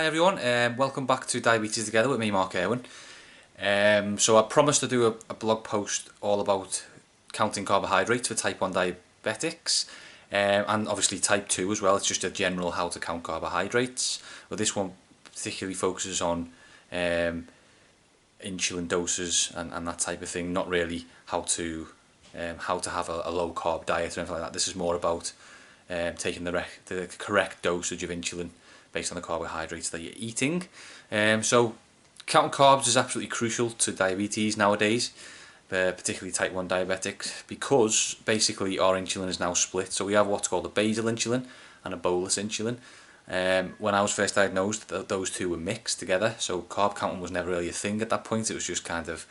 Hi everyone, welcome back to Diabetes Together with me, Mark Irwin. So I promised to do a blog post all about counting carbohydrates for type 1 diabetics, and obviously type 2 as well. It's just a general how to count carbohydrates. But this one particularly focuses on insulin doses and that type of thing, not really how to have a low carb diet or anything like that. This is more about taking the correct dosage of insulin based on the carbohydrates that you're eating. So counting carbs is absolutely crucial to diabetes nowadays, particularly type 1 diabetics, because basically our insulin is now split. So we have what's called a basal insulin and a bolus insulin. When I was first diagnosed, those two were mixed together, so carb counting was never really a thing at that point. It was just kind of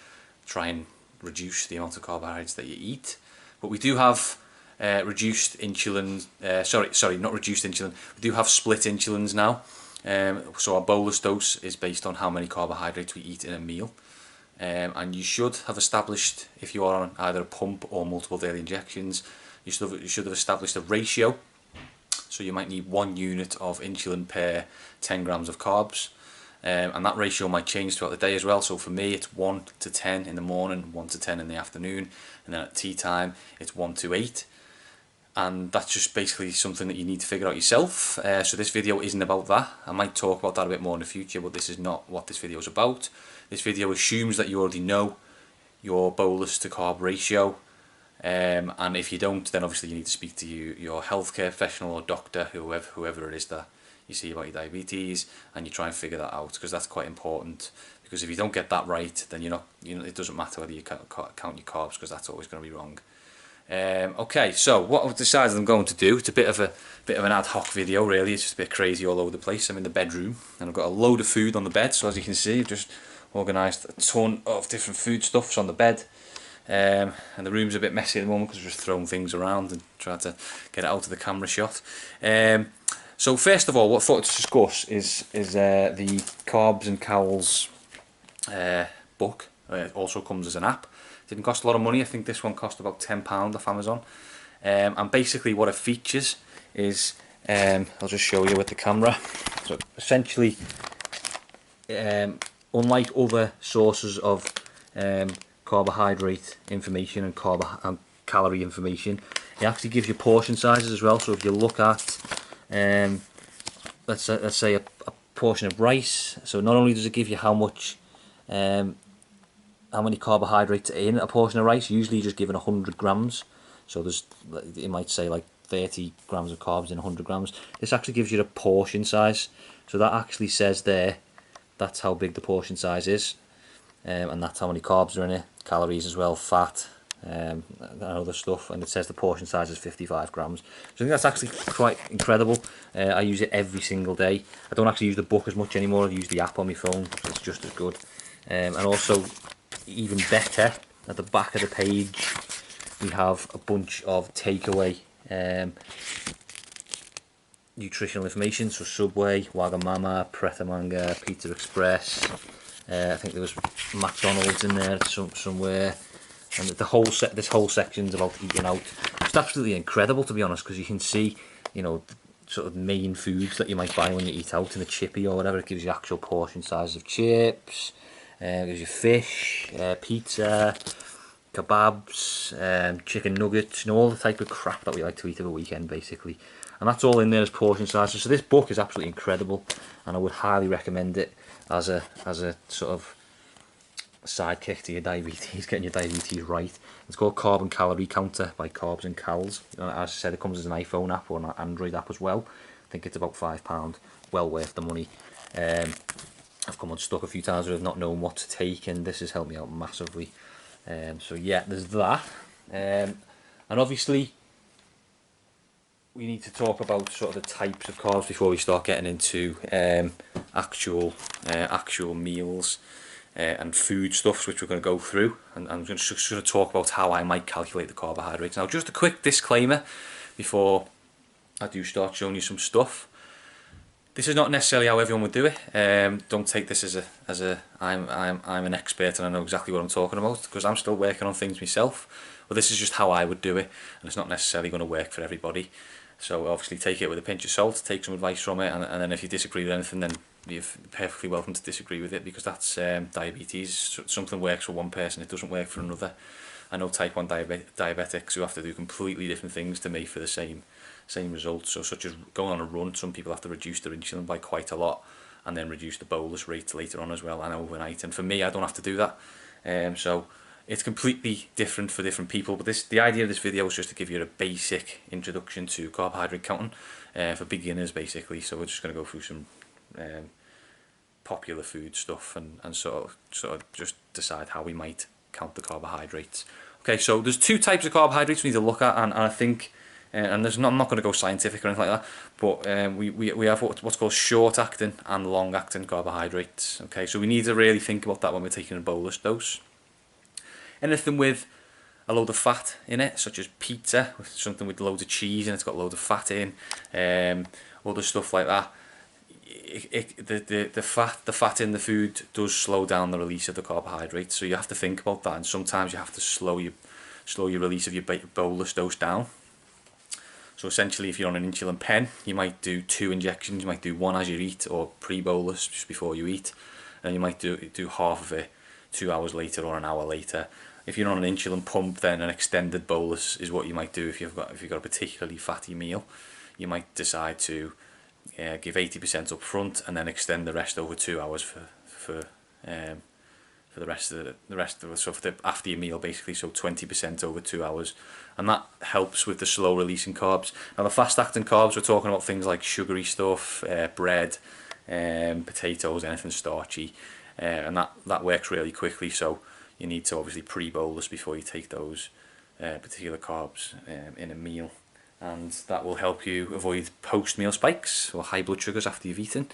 try and reduce the amount of carbohydrates that you eat. But we do have reduced insulin, not reduced insulin, we do have split insulins now. So our bolus dose is based on how many carbohydrates we eat in a meal. And you should have established, if you are on either a pump or multiple daily injections, you should have established a ratio. So you might need 1 unit of insulin per 10 grams of carbs. And that ratio might change throughout the day as well. So for me it's 1 to 10 in the morning, 1 to 10 in the afternoon, and then at tea time it's 1 to 8. And that's just basically something that you need to figure out yourself. So this video isn't about that. I might talk about that a bit more in the future, but this is not what this video is about. This video assumes that you already know your bolus to carb ratio, and if you don't, then obviously you need to speak to your healthcare professional or doctor, whoever it is that you see about your diabetes, and you try and figure that out, because that's quite important. Because if you don't get that right, then it doesn't matter whether you count your carbs, because that's always going to be wrong. Okay, so what I've decided I'm going to do, it's a bit of an ad hoc video really. It's just a bit crazy all over the place. I'm in the bedroom and I've got a load of food on the bed, so as you can see I've just organised a ton of different foodstuffs on the bed, and the room's a bit messy at the moment because we're just throwing things around and trying to get it out of the camera shot. So first of all, what I thought to discuss is the Carbs and Cowls book. It also comes as an app. Didn't cost a lot of money. I think this one cost about £10 off Amazon. And basically what it features is, I'll just show you with the camera. So essentially, unlike other sources of carbohydrate information and calorie information, it actually gives you portion sizes as well. So if you look at, let's say a portion of rice, so not only does it give you how many carbohydrates are in a portion of rice. Usually you're just given 100 grams, so it might say like 30 grams of carbs in 100 grams. This actually gives you the portion size, so that actually says there that's how big the portion size is, and that's how many carbs are in it, calories as well, fat, and other stuff, and it says the portion size is 55 grams. So I think that's actually quite incredible. I use it every single day. I don't actually use the book as much anymore. I use the app on my phone, so it's just as good. And also, even better, at the back of the page we have a bunch of takeaway nutritional information. So Subway, Wagamama, Pret a Manger, Pizza Express, I think there was McDonald's in there somewhere, and this whole section's about eating out. It's absolutely incredible, to be honest, because you can see, sort of main foods that you might buy when you eat out in a chippy or whatever. It gives you actual portion size of chips. It gives you fish, pizza, kebabs, chicken nuggets, all the type of crap that we like to eat over a weekend, basically. And that's all in there as portion sizes. So this book is absolutely incredible, and I would highly recommend it as a sort of sidekick to your diabetes, getting your diabetes right. It's called Carb and Calorie Counter by Carbs and Cowls. As I said, it comes as an iPhone app or an Android app as well. I think it's about £5, well worth the money. I've come unstuck a few times with not knowing what to take, and this has helped me out massively. So yeah, there's that. And obviously we need to talk about sort of the types of carbs before we start getting into actual meals and food stuffs, which we're going to go through. And I'm just going to talk about how I might calculate the carbohydrates. Now, just a quick disclaimer before I do start showing you some stuff. This is not necessarily how everyone would do it. Don't take this as I'm an expert and I know exactly what I'm talking about, because I'm still working on things myself. But this is just how I would do it, and it's not necessarily going to work for everybody. So obviously take it with a pinch of salt, take some advice from it, and then if you disagree with anything, then you're perfectly welcome to disagree with it, because that's diabetes. Something works for one person, it doesn't work for another. I know type 1 diabetics who have to do completely different things to me for the same results. So such as going on a run, some people have to reduce their insulin by quite a lot and then reduce the bolus rate later on as well, and overnight. And for me, I don't have to do that. So it's completely different for different people. But the idea of this video is just to give you a basic introduction to carbohydrate counting for beginners, basically. So we're just going to go through some popular food stuff and sort of just decide how we might count the carbohydrates. Okay, so there's two types of carbohydrates we need to look at, and I think, and I'm not going to go scientific or anything like that, but we have what's called short-acting and long-acting carbohydrates. Okay, so we need to really think about that when we're taking a bolus dose. Anything with a load of fat in it, such as pizza, something with loads of cheese and it's got loads of fat in, other stuff like that. The fat in the food does slow down the release of the carbohydrates, so you have to think about that, and sometimes you have to slow your release of your bolus dose down. So essentially, if you're on an insulin pen, you might do 2 injections. You might do 1 as you eat, or pre-bolus just before you eat, and you might do half of it 2 hours later or an hour later. If you're on an insulin pump, then an extended bolus is what you might do. If you've got a particularly fatty meal, you might decide to give 80% up front and then extend the rest over 2 hours for the rest of the so for the after your meal, basically. So 20% over 2 hours, and that helps with the slow releasing carbs. Now the fast acting carbs, we're talking about things like sugary stuff, bread, potatoes, anything starchy, and that works really quickly. So you need to obviously pre-bolus before you take those particular carbs in a meal, and that will help you avoid post-meal spikes or high blood sugars after you've eaten.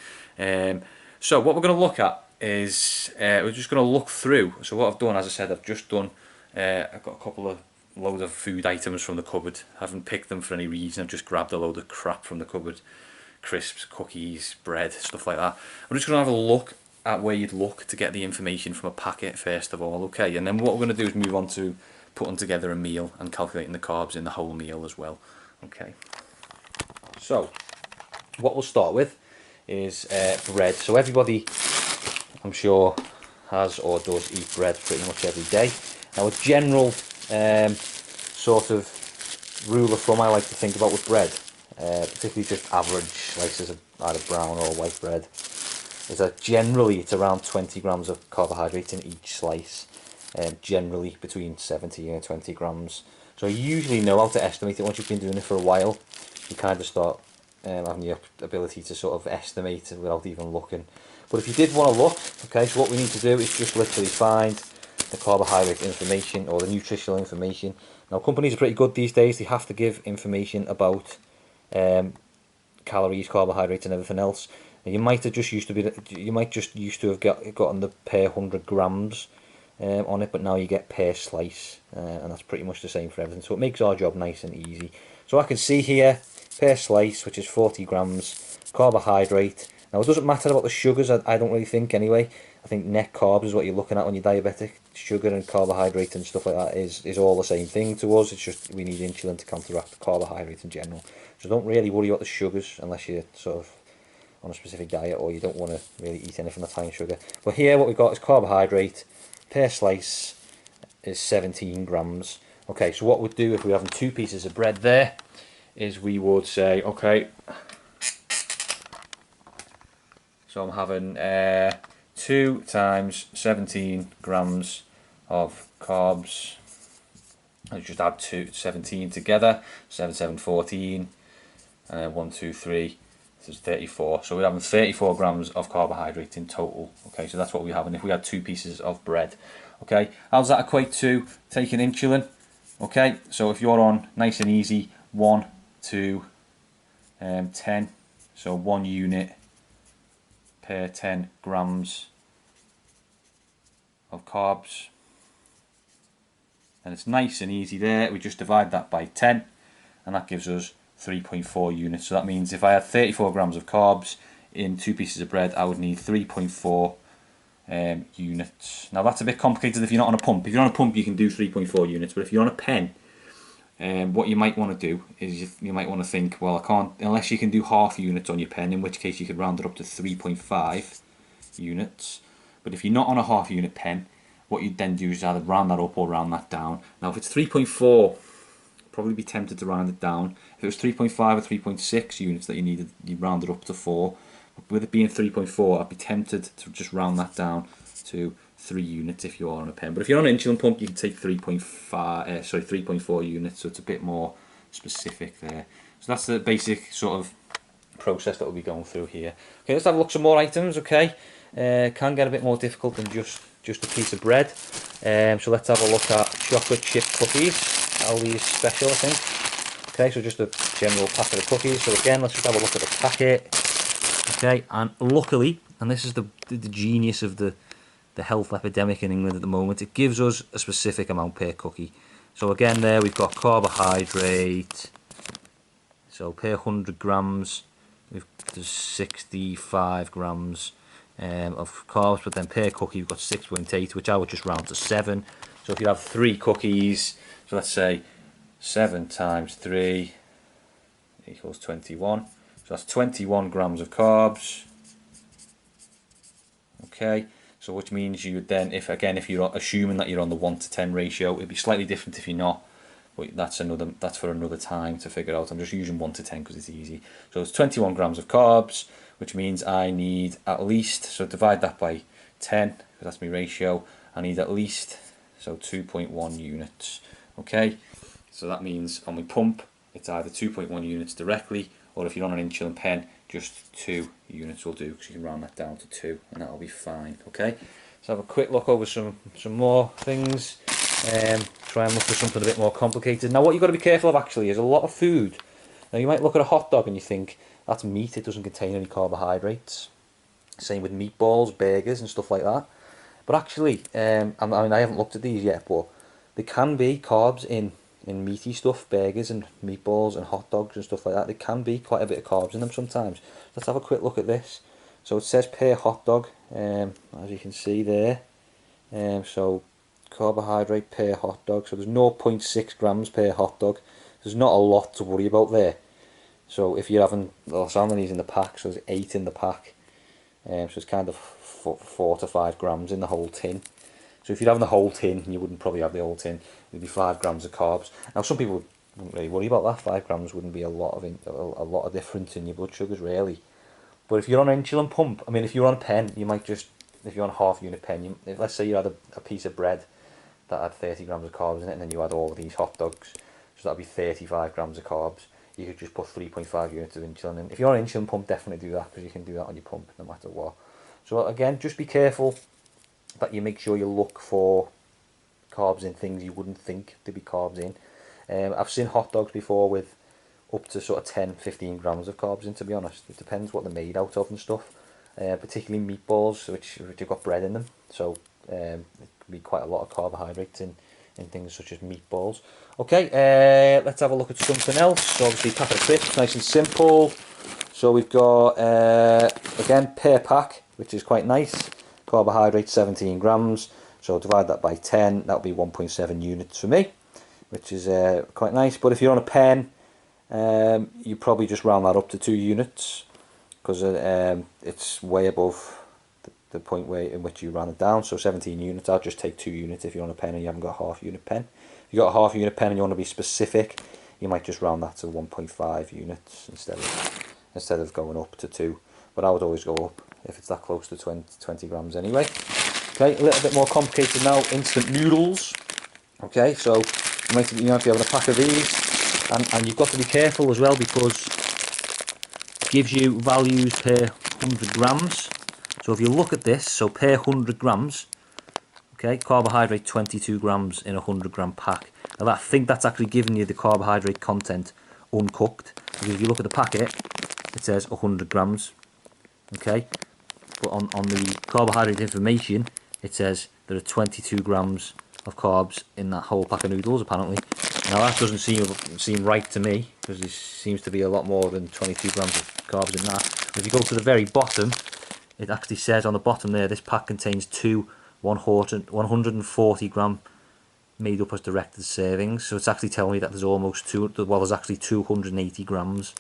So what we're going to look at is we're just going to look through. So what I've done, as I said, I've got a couple of loads of food items from the cupboard. I haven't picked them for any reason. I've just grabbed a load of crap from the cupboard: crisps, cookies, bread, stuff like that. I'm just going to have a look at where you'd look to get the information from a packet first of all, okay? And then what we're going to do is move on to putting together a meal and calculating the carbs in the whole meal as well, okay? So what we'll start with is bread. So everybody, I'm sure, has or does eat bread pretty much every day. Now a general sort of rule of thumb I like to think about with bread, particularly just average slices of either brown or white bread, is that generally it's around 20 grams of carbohydrates in each slice, generally between 17 and 20 grams. So you usually know how to estimate it once you've been doing it for a while. You kind of start having the ability to sort of estimate it without even looking. But if you did want to look, okay, so what we need to do is just literally find the carbohydrate information or the nutritional information. Now companies are pretty good these days. They have to give information about calories, carbohydrates and everything else. And you might have just used to have gotten the per 100 grams on it, but now you get per slice, and that's pretty much the same for everything. So it makes our job nice and easy. So I can see here per slice, which is 40 grams carbohydrate. Now it doesn't matter about the sugars, I don't really think anyway. I think net carbs is what you're looking at when you're diabetic. Sugar and carbohydrate and stuff like that is all the same thing to us. It's just we need insulin to counteract the carbohydrates in general. So don't really worry about the sugars unless you're sort of on a specific diet or you don't want to really eat anything that's high in sugar. But here what we've got is carbohydrate per slice is 17 grams. Okay, so what we'd do if we're having 2 pieces of bread there is we would say, okay, so I'm having 2 times 17 grams of carbs. I just add 17 together, 7, 7, 14, and then 1, 2, 3, this is 34. So we're having 34 grams of carbohydrate in total. Okay, so that's what we're having if we had 2 pieces of bread. Okay, how does that equate to taking insulin? Okay, so if you're on nice and easy 1 to 10, so 1 unit per 10 grams of carbs, and it's nice and easy there. We just divide that by 10 and that gives us 3.4 units. So that means if I had 34 grams of carbs in 2 pieces of bread, I would need 3.4 units. Now that's a bit complicated if you're not on a pump. If you're on a pump you can do 3.4 units, but if you're on a pen What you might want to do is you might want to think, well, I can't, unless you can do half units on your pen, in which case you could round it up to 3.5 units. But if you're not on a half unit pen, what you'd then do is either round that up or round that down. Now if it's 3.4, probably be tempted to round it down. If it was 3.5 or 3.6 units that you needed, you'd round it up to 4. But with it being 3.4, I'd be tempted to just round that down to 3 units if you are on a pen. But if you're on an insulin pump, you can take 3.4 units, so it's a bit more specific there. So that's the basic sort of process that we'll be going through here. Okay, let's have a look at some more items. Okay, can get a bit more difficult than just a piece of bread. So let's have a look at chocolate chip cookies. Aldi's special, I think. Okay, so just a general packet of cookies. So again, let's just have a look at the packet. Okay, and luckily, and this is the genius of the health epidemic in England at the moment, it gives us a specific amount per cookie. So again, there we've got carbohydrate. So per 100 grams, there's 65 grams of carbs, but then per cookie we've got 6.8, which I would just round to 7. So if you have 3 cookies, so let's say 7 times 3 equals 21. So that's 21 grams of carbs. Okay, so which means you would then, if you're assuming that you're on the 1:10 ratio, it'd be slightly different if you're not. But that's for another time to figure out. I'm just using 1:10 because it's easy. So it's 21 grams of carbs, which means I need at least, so divide that by 10, because that's my ratio. I need at least, so 2.1 units. Okay, so that means on my pump, it's either 2.1 units directly, or if you're on an insulin pen, just 2 units will do, because you can round that down to 2, and that'll be fine. Okay, so have a quick look over some more things. Try and look for something a bit more complicated. Now what you've got to be careful of actually is a lot of food. Now you might look at a hot dog and you think, that's meat, it doesn't contain any carbohydrates. Same with meatballs, burgers and stuff like that. But actually, I mean I haven't looked at these yet, but there can be carbs in meaty stuff, burgers and meatballs and hot dogs and stuff like that. There can be quite a bit of carbs in them sometimes. Let's have a quick look at this. So it says per hot dog, as you can see there. So carbohydrate per hot dog, so there's 0.6 grams per hot dog. There's not a lot to worry about there. So if you're having, well, some of these in the pack, so there's 8 in the pack, so it's kind of 4 to 5 grams in the whole tin. So if you're having the whole tin, and you wouldn't probably have the whole tin, it'd be 5 grams of carbs. Now some people wouldn't really worry about that. 5 grams wouldn't be a lot of difference in your blood sugars really. But if you're on an insulin pump, I mean if you're on a pen, you might just, if you're on a half unit pen, let's say you had a piece of bread that had 30 grams of carbs in it, and then you had all of these hot dogs, so that'd be 35 grams of carbs. You could just put 3.5 units of insulin in. If you're on an insulin pump, definitely do that, because you can do that on your pump no matter what. So again, just be careful that you make sure you look for carbs in things you wouldn't think to be carbs in. I've seen hot dogs before with up to sort of 10-15 grams of carbs in, to be honest. It depends what they're made out of and stuff. Particularly meatballs, which have got bread in them, so it can be quite a lot of carbohydrates in things such as meatballs. Okay, let's have a look at something else. So obviously packet of crisps, nice and simple. So we've got, again, per pack, which is quite nice. Carbohydrate 17 grams, so divide that by 10, that'll be 1.7 units for me, which is quite nice. But if you're on a pen, you probably just round that up to 2 units, because it's way above the point in which you ran it down. So 17 units, I'll just take 2 units if you're on a pen and you haven't got a half unit pen. If you've got a half unit pen and you want to be specific, you might just round that to 1.5 units instead of going up to 2. But I would always go up if it's that close to 20 grams anyway. Okay, a little bit more complicated now, instant noodles. Okay, so you might be having a pack of these, and you've got to be careful as well, because it gives you values per 100 grams. So if you look at this, so per 100 grams, okay, carbohydrate 22 grams in a 100 gram pack. Now I think that's actually giving you the carbohydrate content uncooked, because if you look at the packet, it says 100 grams, okay, but on the carbohydrate information, it says there are 22 grams of carbs in that whole pack of noodles apparently. Now that doesn't seem right to me, because there seems to be a lot more than 22 grams of carbs in that. If you go to the very bottom, it actually says on the bottom there, this pack contains 2 140 gram made up as directed servings, so it's actually telling me that there's almost there's actually 280 grams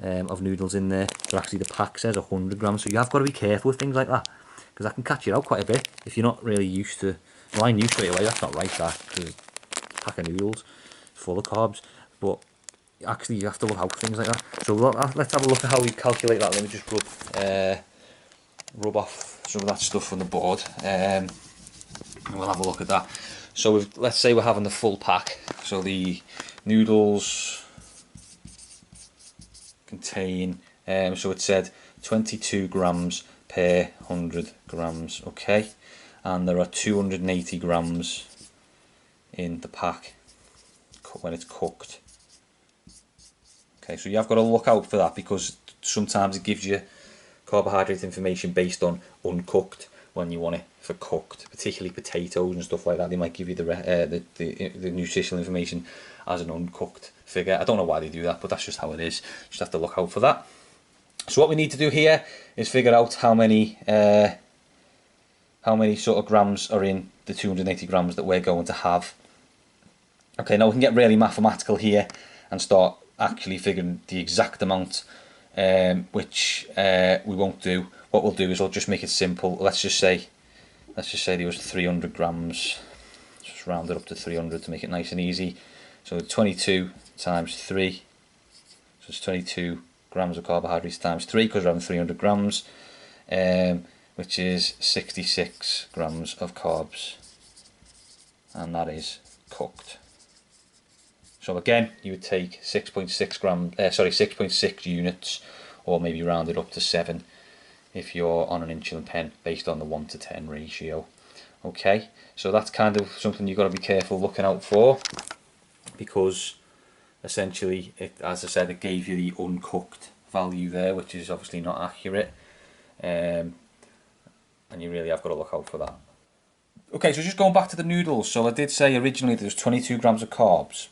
of noodles in there. So actually the pack says 100 grams, so you have got to be careful with things like that, because that can catch you out quite a bit if you're not really used to. Well, I knew straight away that's not right, that, because a pack of noodles full of carbs, but actually you have to look out for things like that. So let's have a look at how we calculate that. Let me just rub off some of that stuff on the board, and we'll have a look at that. So let's say we're having the full pack. So the noodles contain, so it said 22 grams per 100 grams, okay, and there are 280 grams in the pack when it's cooked. Okay, so you have got to look out for that, because sometimes it gives you carbohydrate information based on uncooked when you want it for cooked, particularly potatoes and stuff like that. They might give you the nutritional information as an uncooked figure. I don't know why they do that, but that's just how it is. Just have to look out for that. So what we need to do here is figure out how many sort of grams are in the 280 grams that we're going to have. Okay, now we can get really mathematical here and start actually figuring the exact amount, which we won't do. What we'll do is we'll just make it simple. Let's just say there was 300 grams. Just round it up to 300 to make it nice and easy. So 22 times 3, so it's 22 grams of carbohydrates times 3, because we're having 300 grams, which is 66 grams of carbs, and that is cooked. So again, you would take 6.6 units, or maybe round it up to 7 if you're on an insulin pen, based on the 1:10 ratio. Okay, so that's kind of something you've got to be careful looking out for, because essentially, as I said, it gave you the uncooked value there, which is obviously not accurate, and you really have got to look out for that. Okay, so just going back to the noodles. So I did say originally there's 22 grams of carbs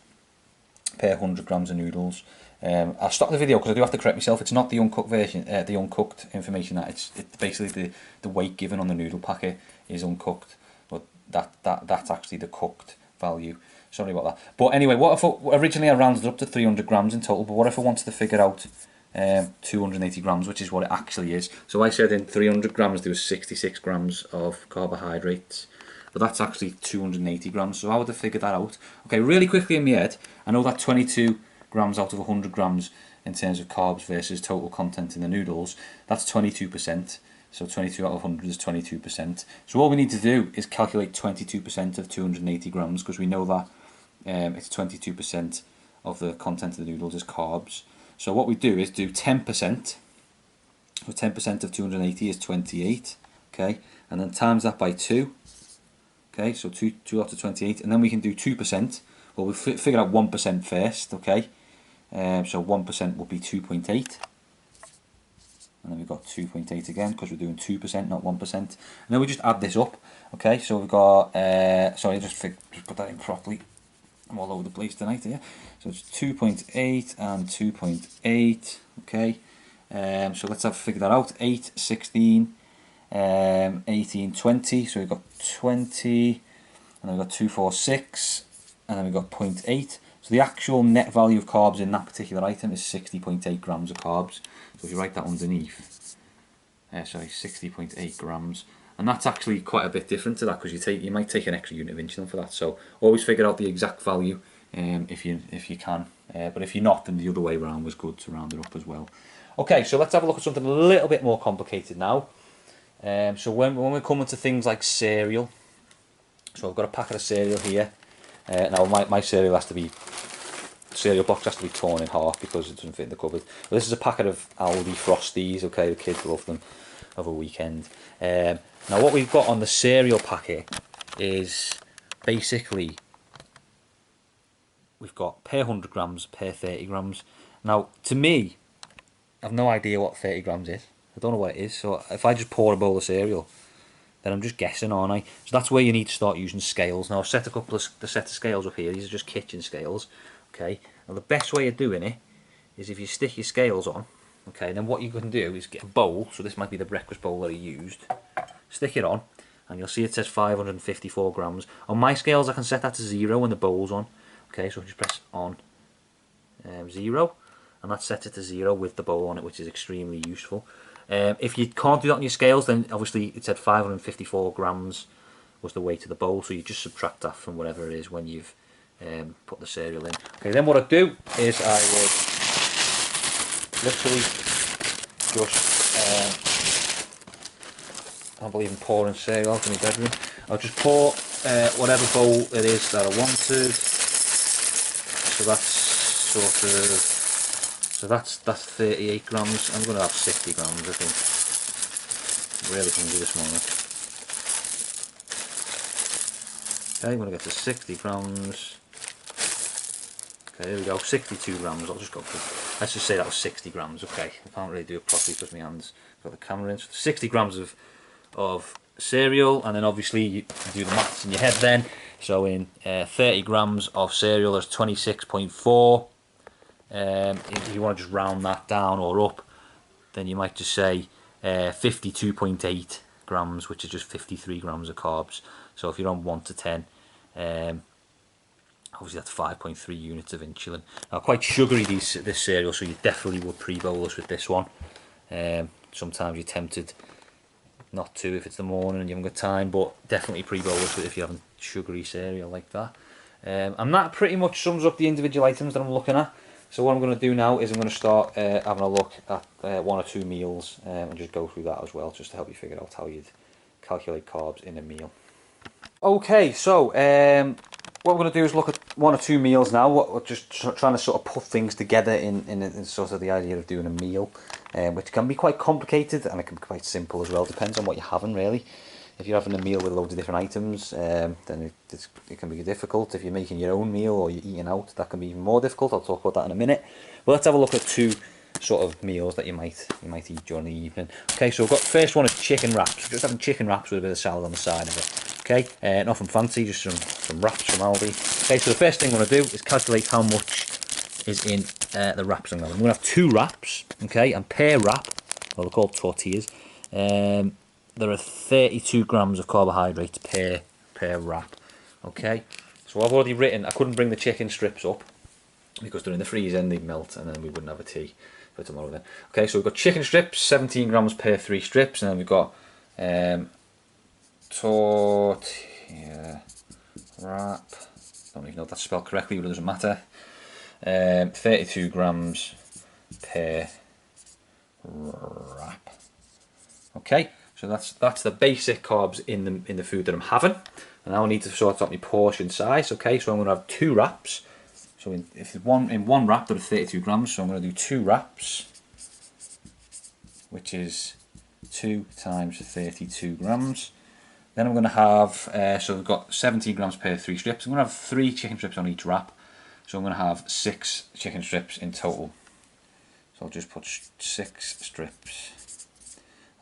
per 100 grams of noodles. I'll stop the video because I do have to correct myself. It's not the uncooked version, the uncooked information. It's basically the weight given on the noodle packet is uncooked, but that's actually the cooked value. Sorry about that. But anyway, what if originally I rounded up to 300 grams in total, but what if I wanted to figure out 280 grams, which is what it actually is? So I said in 300 grams there was 66 grams of carbohydrates, but that's actually 280 grams. So how would I figure that out? Okay, really quickly in my head, I know that 22 grams out of 100 grams in terms of carbs versus total content in the noodles, that's 22%. So 22 out of 100 is 22%. So all we need to do is calculate 22% of 280 grams, because we know that it's 22% of the content of the noodles is carbs. So what we do is do 10%. So 10% of 280 is 28. Okay, and then times that by 2. Okay, so 2 out of 28, and then we can do 2%. Well, we'll figure out 1% first. Okay, so 1% will be 2.8, and then we've got 2.8 again, because we're doing 2%, not 1%. And then we just add this up. Okay, so we've got sorry, just put that in properly. I'm all over the place tonight here. So it's 2.8 and 2.8. Okay, so let's figure that out. 8, 16, 18, 20. So we've got 20, and then we've got 246, and then we've got 0.8. So the actual net value of carbs in that particular item is 60.8 grams of carbs. So if you write that underneath, sorry, 60.8 grams. And that's actually quite a bit different to that, because you might take an extra unit of insulin for that. So always figure out the exact value if you can. But if you're not, then the other way around was good, to round it up as well. Okay, so let's have a look at something a little bit more complicated now. So when we're coming to things like cereal, so I've got a packet of cereal here. Now my cereal box has to be torn in half because it doesn't fit in the cupboard. But this is a packet of Aldi Frosties. Okay, the kids love them over a weekend. Now what we've got on the cereal packet is basically we've got per 100 grams, per 30 grams. Now to me, I've no idea what 30 grams is. I don't know what it is. So if I just pour a bowl of cereal, then I'm just guessing, aren't I? So that's where you need to start using scales. Now I've set a couple of set of scales up here. These are just kitchen scales. Okay. Now the best way of doing it is if you stick your scales on. Okay. Then what you can do is get a bowl. So this might be the breakfast bowl that I used. Stick it on, and you'll see it says 554 grams. On my scales I can set that to 0 when the bowl's on. Okay, so just press on 0, and that sets it to 0 with the bowl on it, which is extremely useful. If you can't do that on your scales, then obviously it said 554 grams was the weight of the bowl, so you just subtract that from whatever it is when you've put the cereal in. Okay, then what I'd do is I would literally just, I don't believe in pouring cereal out in my bedroom. I'll just pour whatever bowl it is that I wanted. So that's sort of, so that's 38 grams. I'm going to have 60 grams, I think. I'm really hungry this morning. Okay, I'm going to get to 60 grams. Okay, there we go, 62 grams. I'll just go for, let's just say that was 60 grams. Okay, I can't really do it properly because my hands got the camera in. So 60 grams of cereal, and then obviously you do the maths in your head then. So in 30 grams of cereal, there's 26.4. If you want to just round that down or up, then you might just say 52.8 grams, which is just 53 grams of carbs. So if you're on 1 to 10, obviously that's 5.3 units of insulin. Now, quite sugary this cereal, so you definitely would pre-bolus with this one. Sometimes you're tempted not to if it's the morning and you haven't got time, but definitely pre-bolus with if you're having sugary cereal like that. And that pretty much sums up the individual items that I'm looking at. So what I'm going to do now is I'm going to start having a look at 1 or 2 meals and just go through that as well, just to help you figure out how you'd calculate carbs in a meal. Okay, so what we're going to do is look at 1 or 2 meals now. We're just trying to sort of put things together in sort of the idea of doing a meal, which can be quite complicated and it can be quite simple as well. Depends on what you're having, really. If you're having a meal with loads of different items, then it can be difficult. If you're making your own meal or you're eating out, that can be even more difficult. I'll talk about that in a minute. But let's have a look at 2 sort of meals that you might eat during the evening. Okay, so we've got first one is chicken wraps. Just having chicken wraps with a bit of salad on the side of it. Okay, nothing fancy, just some wraps from Aldi. Okay, so the first thing I'm going to do is calculate how much is in the wraps I'm going to have 2 wraps, okay, and per wrap, well, they're called tortillas. There are 32 grams of carbohydrates per wrap. Okay, so I've already written, I couldn't bring the chicken strips up because they're in the freezer and they'd melt and then we wouldn't have a tea for tomorrow then. Okay, so we've got chicken strips, 17 grams per 3 strips, and then we've got tortilla wrap, don't even know if that's spelled correctly, but it doesn't matter. 32 grams per wrap. Okay, so that's the basic carbs in the food that I'm having. And now I need to sort out my portion size. Okay, so I'm going to have 2 wraps. So in one wrap there are 32 grams, so I'm going to do 2 wraps, which is 2 times 32 grams. Then I'm going to have, so we've got 17 grams per 3 strips. I'm going to have 3 chicken strips on each wrap. So I'm going to have 6 chicken strips in total. So I'll just put 6 strips.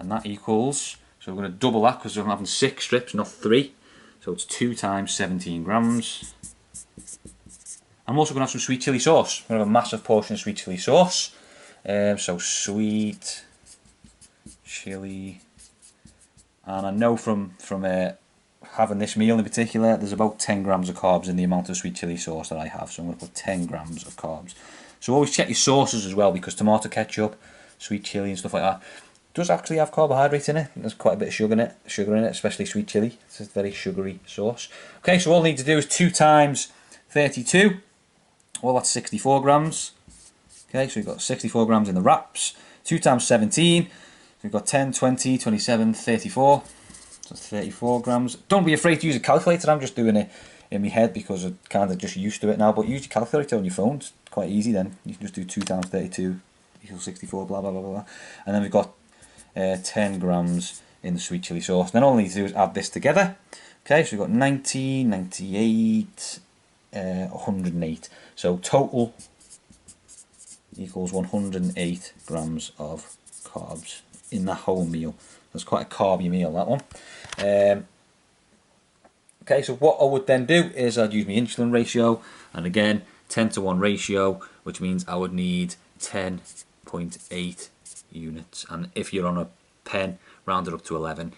And that equals, so we're going to double that because I'm having 6 strips, not 3. So it's 2 times 17 grams. I'm also going to have some sweet chilli sauce. I'm going to have a massive portion of sweet chilli sauce. So sweet chilli. And I know from having this meal in particular, there's about 10 grams of carbs in the amount of sweet chilli sauce that I have. So I'm going to put 10 grams of carbs. So always check your sauces as well, because tomato ketchup, sweet chilli and stuff like that does actually have carbohydrates in it. There's quite a bit of sugar in it, especially sweet chilli. It's a very sugary sauce. Okay, so all I need to do is 2 times 32. Well, that's 64 grams. Okay, so we've got 64 grams in the wraps. 2 times 17. So we've got 10, 20, 27, 34. So 34 grams. Don't be afraid to use a calculator. I'm just doing it in my head because I'm kind of just used to it now. But use your calculator on your phone. It's quite easy then. You can just do 2 times 32 equals 64, blah, blah, blah, blah. And then we've got 10 grams in the sweet chilli sauce. Then all I need to do is add this together. Okay, so we've got 90, 98, 108. So total equals 108 grams of carbs in that whole meal. That's quite a carby meal, that one. Okay, so what I would then do is I'd use my insulin ratio, and again 10:1 ratio, which means I would need 10.8 units. And if you're on a pen, round it up to 11.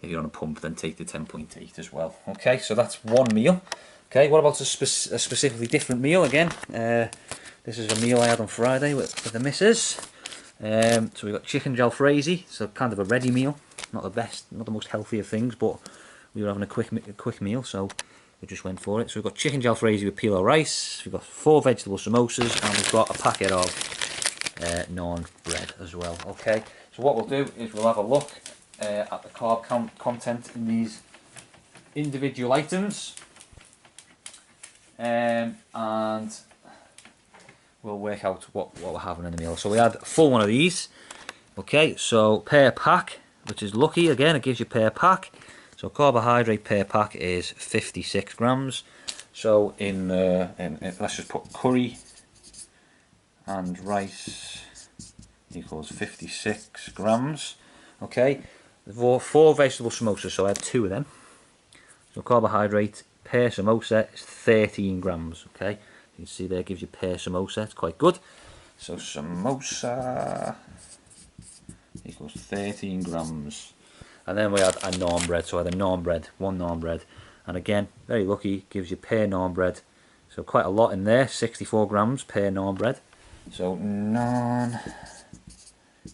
If you're on a pump, then take the 10.8 as well. Okay, so that's one meal. Okay, what about a specifically different meal again? This is a meal I had on Friday with the missus. So we've got chicken jalfrezi, so kind of a ready meal. Not the best, not the most healthy of things, but we were having a quick meal, so we just went for it. So we've got chicken jalfrezi with pilau rice, we've got 4 vegetable samosas, and we've got a packet of naan bread as well. Okay, so what we'll do is we'll have a look at the carb content in these individual items, and we'll work out what we're having in the meal. So we had a full one of these. Okay, so per pack, which is lucky again, it gives you per pack. So carbohydrate per pack is 56 grams. So let's just put curry and rice equals 56 grams. Okay, 4 vegetable samosas, so I had 2 of them. So carbohydrate per samosa is 13 grams. Okay, you can see there, gives you per samosa, it's quite good. So samosa equals 13 grams. And then we had a naan bread, so I had a naan bread, 1 naan bread. And again, very lucky, gives you per naan bread. So quite a lot in there, 64 grams per naan bread. So naan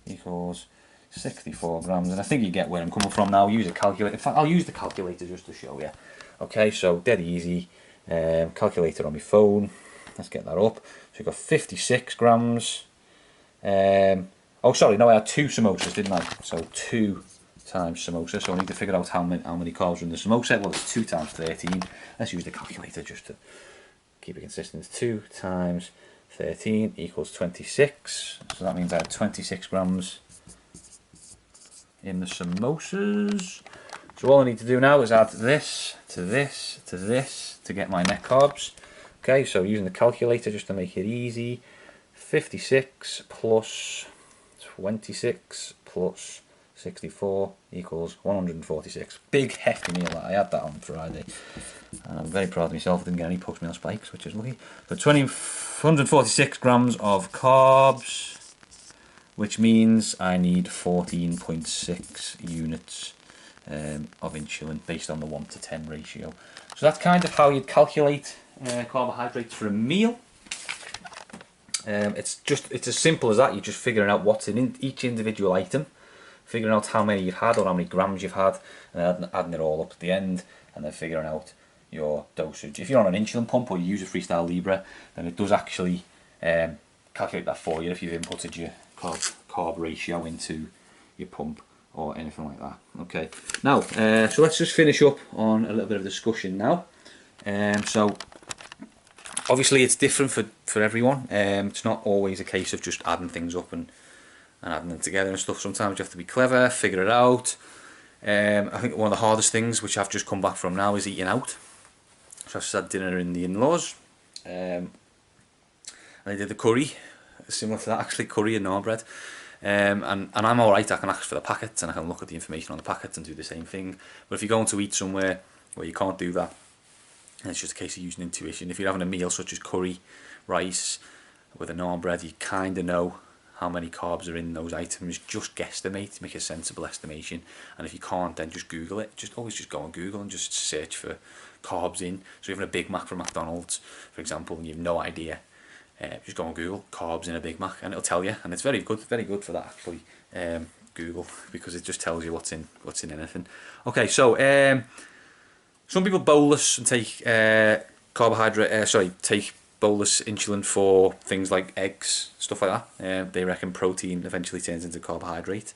equals 64 grams. And I think you get where I'm coming from now. Use a calculator. In fact, I'll use the calculator just to show you. Okay, so dead easy. Calculator on my phone. Let's get that up. So we've got 56 grams. Oh, sorry, no, I had 2 samosas, didn't I? So 2 times samosa, so I need to figure out how many carbs are in the samosa. Well, it's 2 times 13. Let's use the calculator just to keep it consistent. 2 times 13 equals 26, so that means I have 26 grams in the samosas. So all I need to do now is add this to this to this to get my net carbs. Okay, so using the calculator just to make it easy, 56 plus 26 plus 64 equals 146. Big hefty meal that I had that on Friday, and I'm very proud of myself. I didn't get any post-meal spikes, which is lucky. So 146 grams of carbs, which means I need 14.6 units of insulin based on the 1 to 10 ratio. So that's kind of how you'd calculate carbohydrates for a meal. It's as simple as that. You're just figuring out what's in each individual item, figuring out how many you've had or how many grams you've had, and adding it all up at the end, and then figuring out your dosage. If you're on an insulin pump or you use a Freestyle Libre, then it does actually calculate that for you if you've inputted your carb ratio into your pump or anything like that. Okay, now so let's just finish up on a little bit of discussion now. So obviously it's different for everyone. It's not always a case of just adding things up and adding them together and stuff. Sometimes you have to be clever, figure it out. I think one of the hardest things, which I've just come back from now, is eating out. So I've just had dinner in the in-laws, and I did the curry, similar to that actually, curry and naan bread. And I'm alright, I can ask for the packets and I can look at the information on the packets and do the same thing. But if you're going to eat somewhere where you can't do that, and it's just a case of using intuition. If you're having a meal such as curry, rice with a naan bread, you kind of know how many carbs are in those items. Just guesstimate, make a sensible estimation. And if you can't, then just Google it. Always just go on Google and just search for carbs in. So you're having a Big Mac from McDonald's, for example, and you have no idea. Just go on Google, carbs in a Big Mac, and it'll tell you. And it's very good for that actually. Google, because it just tells you what's in anything. Okay, so some people bolus and take take bolus insulin for things like eggs, stuff like that. They reckon protein eventually turns into carbohydrate,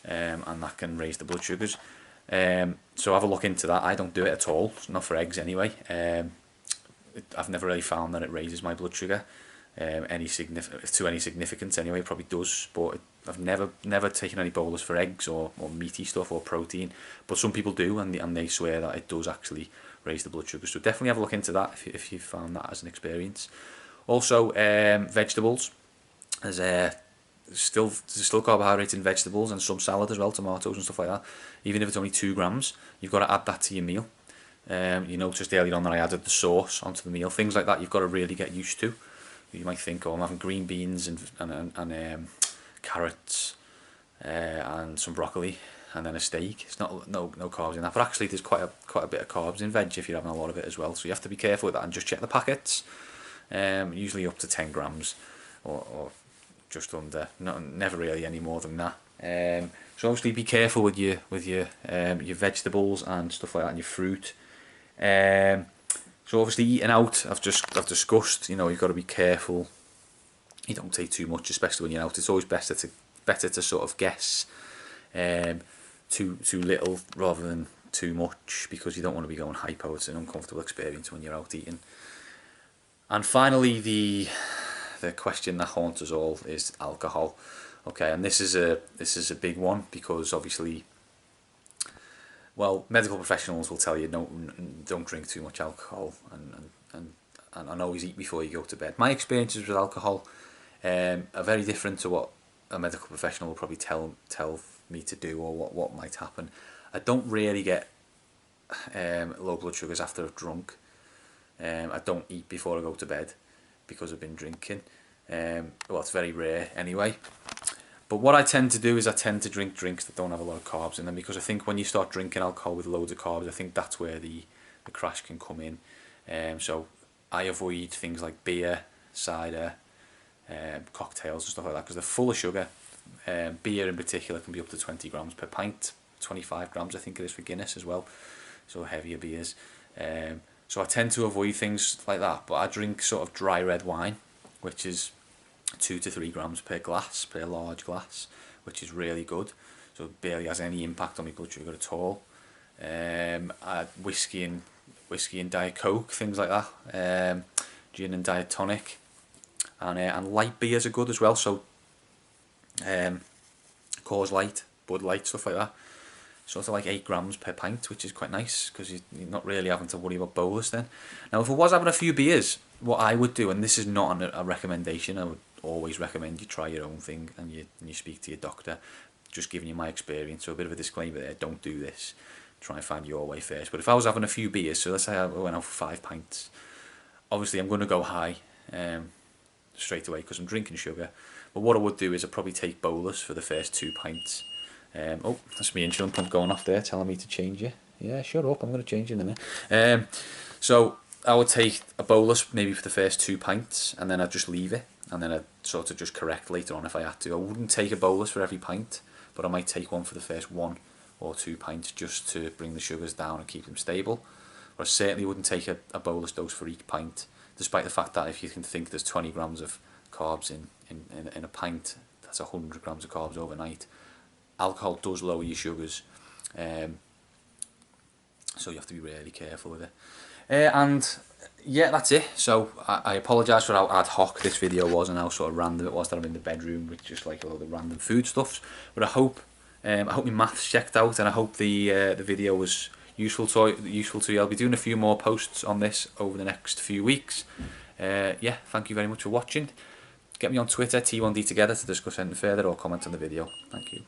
and that can raise the blood sugars. So have a look into that. I don't do it at all, not for eggs anyway. I've never really found that it raises my blood sugar to any significance anyway. It probably does, but I've never taken any bolus for eggs or meaty stuff or protein. But some people do, and they swear that it does actually raise the blood sugar. So definitely have a look into that if you've found that as an experience. Also, vegetables. There's still carbohydrates in vegetables and some salad as well, tomatoes and stuff like that. Even if it's only 2 grams, you've got to add that to your meal. You noticed earlier on that I added the sauce onto the meal. Things like that you've got to really get used to. You might think, oh, I'm having green beans and carrots and some broccoli. and then a steak. It's not no carbs in that, but actually there's quite a bit of carbs in veg if you're having a lot of it as well. So you have to be careful with that and just check the packets. Usually up to 10 grams or just under. Never really any more than that. So obviously be careful with your vegetables and stuff like that, and your fruit. So obviously eating out, I've discussed. You know, you've got to be careful. You don't take too much, especially when you're out. It's always better to sort of guess too little rather than too much, because you don't want to be going hypo. It's an uncomfortable experience when you're out eating. And finally, the question that haunts us all is alcohol. Okay, and this is a big one, because obviously, well, medical professionals will tell you don't drink too much alcohol and always eat before you go to bed. My experiences with alcohol are very different to what a medical professional will probably tell me to do, or what might happen. I don't really get low blood sugars after I've drunk. I don't eat before I go to bed because I've been drinking. Well, it's very rare anyway. But what I tend to do is I tend to drink drinks that don't have a lot of carbs in them, because I think when you start drinking alcohol with loads of carbs, I think that's where the crash can come in. So I avoid things like beer, cider, cocktails and stuff like that, because they're full of sugar. Beer in particular can be up to 20 grams per pint, 25 grams I think it is for Guinness as well, so heavier beers. So I tend to avoid things like that, but I drink sort of dry red wine, which is 2 to 3 grams per glass, per large glass, which is really good. So it barely has any impact on my blood sugar at all. Whiskey and Diet Coke, things like that. Gin and Diet Tonic, and light beers are good as well. So Coors Light, Bud Light, stuff like that. Sort of like 8 grams per pint, which is quite nice, because you're not really having to worry about bolus then. Now, if I was having a few beers, what I would do, and this is not a recommendation, I would always recommend you try your own thing and you speak to your doctor. Just giving you my experience, so a bit of a disclaimer there, don't do this. Try and find your way first. But if I was having a few beers, so let's say I went out for 5 pints, obviously I'm going to go high straight away because I'm drinking sugar. But what I would do is I'd probably take bolus for the first 2 pints. Oh, that's my insulin pump going off there, telling me to change it. Yeah, shut up, I'm going to change it in a minute. So I would take a bolus maybe for the first 2 pints, and then I'd just leave it, and then I'd sort of just correct later on if I had to. I wouldn't take a bolus for every pint, but I might take one for the first 1 or 2 pints just to bring the sugars down and keep them stable. But I certainly wouldn't take a bolus dose for each pint, despite the fact that if you can think there's 20 grams of carbs in a pint, that's 100 grams of carbs overnight. Alcohol does lower your sugars, so you have to be really careful with it. And yeah, that's it. So I apologise for how ad hoc this video was and how sort of random it was that I'm in the bedroom with just like a load of random food stuffs. But I hope my maths checked out, and I hope the video was useful to you. I'll be doing a few more posts on this over the next few weeks. Yeah, thank you very much for watching. Get me on Twitter, T1D Together, to discuss anything further, or comment on the video. Thank you.